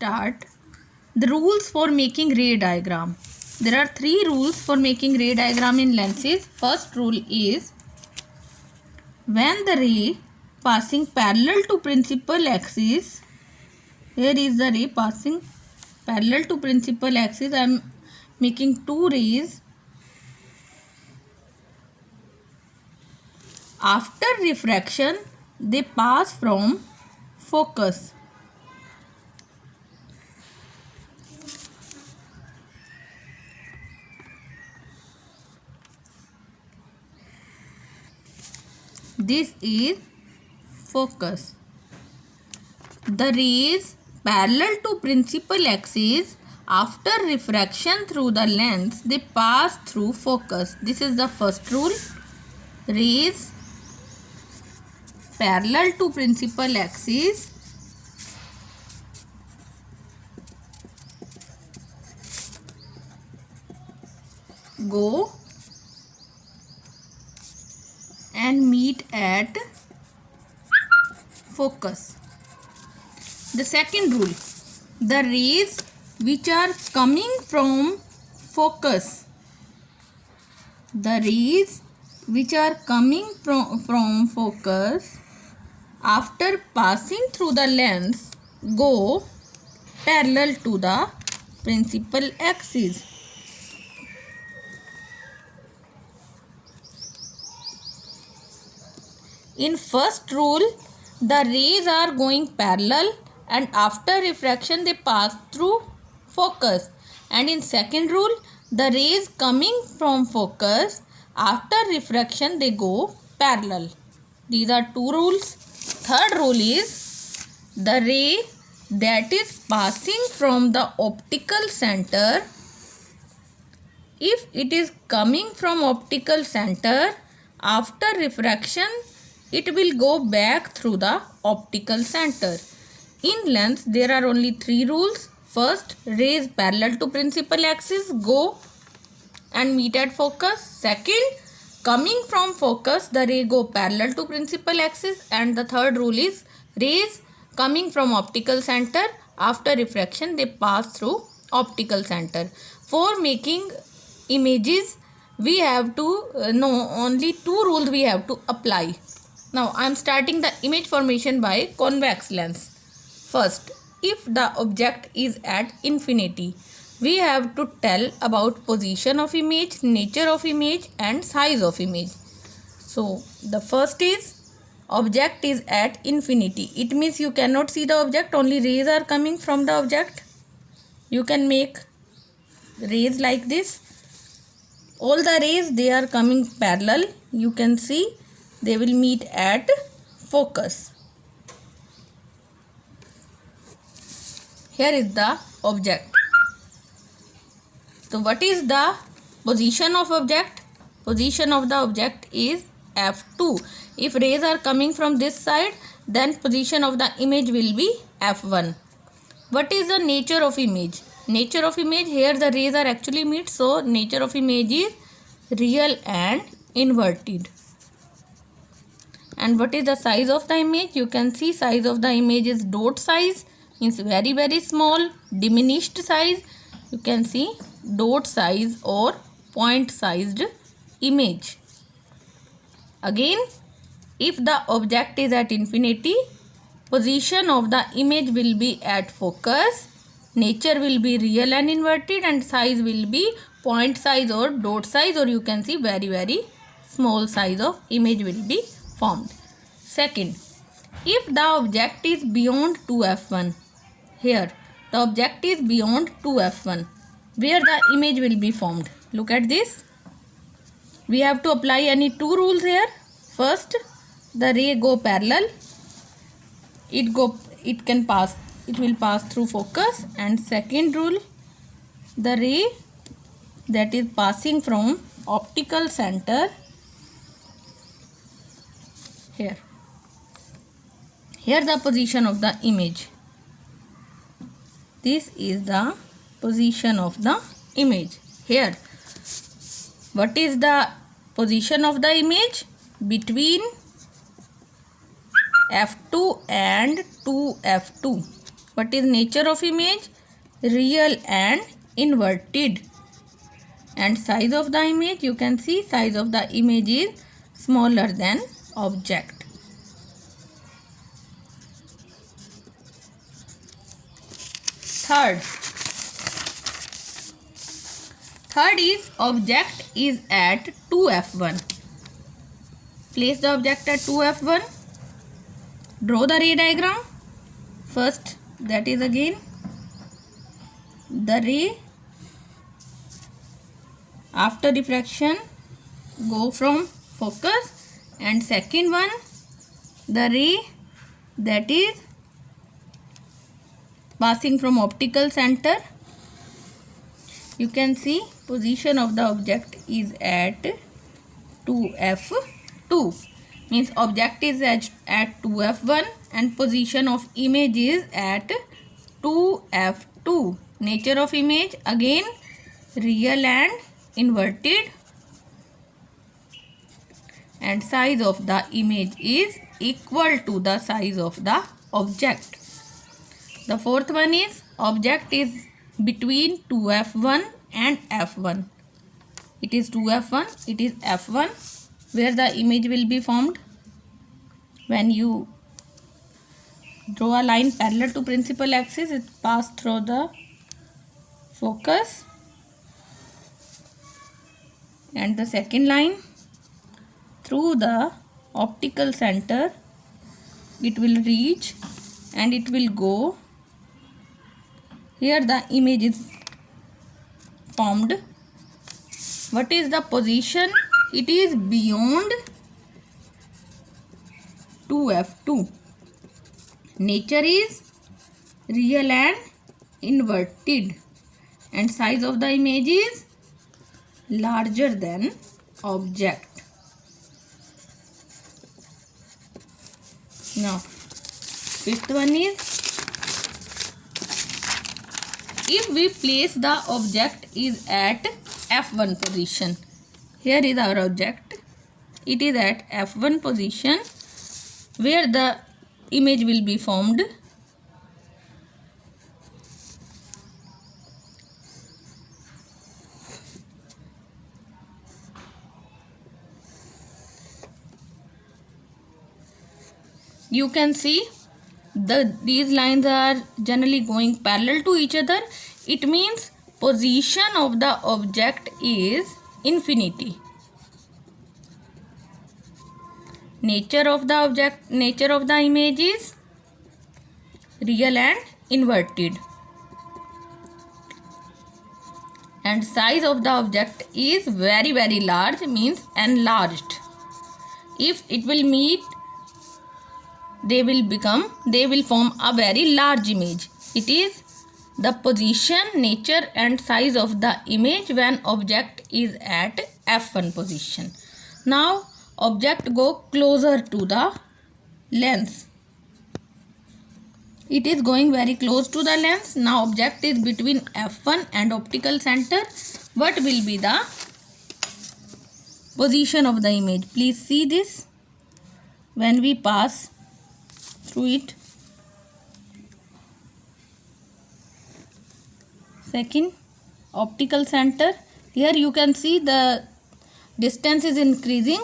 start the rules for making ray diagram. There are three rules for making ray diagram in lenses. First rule is when the ray passing parallel to principal axis, here is the ray passing parallel to principal axis. I am making two rays. After refraction, they pass from focus. This is focus. The rays parallel to principal axis, after refraction through the lens, they pass through focus. This is the first rule. Rays parallel to principal axis go and meet at focus. The second rule, the rays which are coming from focus, the rays which are coming from focus after passing through the lens go parallel to the principal axis. In first rule, the rays are going parallel and after refraction they pass through focus. And in second rule, the rays coming from focus, after refraction they go parallel. These are two rules. Third rule is the ray that is passing from the optical center, if it is coming from optical center, after refraction it will go back through the optical center. In lens, there are only three rules. First, rays parallel to principal axis go and meet at focus. Second, coming from focus, the ray go parallel to principal axis. And the third rule is rays coming from optical center, after refraction they pass through optical center. For making images, we have to know only two rules we have to apply. Now I am starting the image formation by convex lens. First, if the object is at infinity, we have to tell about position of image, nature of image and size of image. So the first is object is at infinity. It means you cannot see the object, only rays are coming from the object. You can make rays like this. All the rays, they are coming parallel. You can see they will meet at focus. Here is the object. So what is the position of object? Position of the object is F2. If rays are coming from this side, then position of the image will be F1. What is the nature of image? Nature of image, here the rays are actually meet, so nature of image is real and inverted. And what is the size of the image? You can see size of the image is dot size, means very very small, diminished size. You can see dot size or point sized image. Again, if the object is at infinity, position of the image will be at focus, nature will be real and inverted and size will be point size or dot size, or you can see very very small size of image will be formed. Second, if the object is beyond 2f1, here the object is beyond 2f1, where the image will be formed. Look at this. We have to apply any two rules here. First, the ray go parallel. It will pass through focus. And second rule, the ray that is passing from optical center, here the position of the image. This is the position of the image. Here, what is the position of the image? Between F2 and 2F2. What is nature of image? Real and inverted. And size of the image, you can see size of the image is smaller than object. Third is object is at 2f1. Place the object at 2f1. Draw the ray diagram. First, that is again the ray after diffraction go from focus, and second one the ray that is passing from optical center. You can see position of the object is at 2f2, means object is at 2f1 and position of image is at 2f2. Nature of image again real and inverted, and size of the image is equal to the size of the object. The fourth one is object is between 2f1 and f1. It is 2f1, it is f1, where the image will be formed. When you draw a line parallel to principal axis, it passes through the focus, and the second line through the optical center it will reach and it will go. Here the image is formed. What is the position? It is beyond 2f2. Nature is real and inverted, and size of the image is larger than object. Now, fifth one is if we place the object is at f1 position. Here is our object. It is at f1 position where the image will be formed. You can see these lines are generally going parallel to each other. It means position of the object is infinity. Nature of the object, nature of the image is real and inverted, and size of the object is very large, means enlarged. If it will meet, they will form a very large image. It is the position, nature and size of the image when object is at f1 position. Now object go closer to the lens. It is going very close to the lens. Now object is between f1 and optical center. What will be the position of the image? Please see this. When we pass through it, second optical center, here you can see the distance is increasing.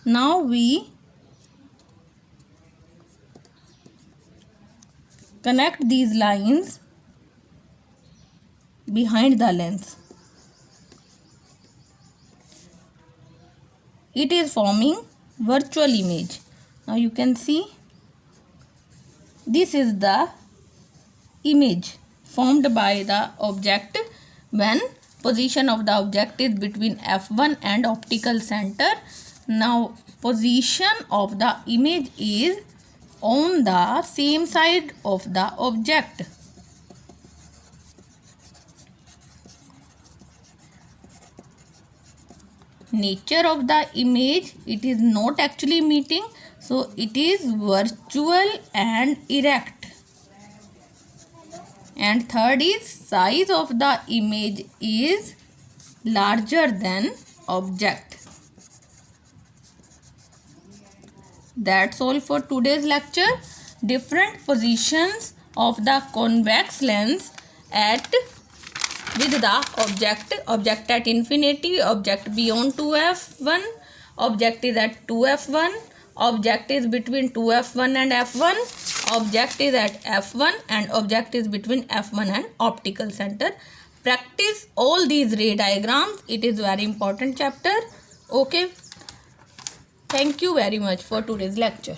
Now we connect these lines behind the lens. It is forming virtual image. Now you can see this is the image formed by the object when position of the object is between f1 and optical center. Now position of the image is on the same side of the object. Nature of the image, it is not actually meeting, so it is virtual and erect. And third is size of the image is larger than object. That's all for today's lecture. Different positions of the convex lens at with the object at infinity, object beyond 2f1, object is at 2f1, object is between 2f1 and f1, object is at f1, and object is between f1 and optical center. Practice all these ray diagrams. It is very important chapter. Okay. Thank you very much for today's lecture.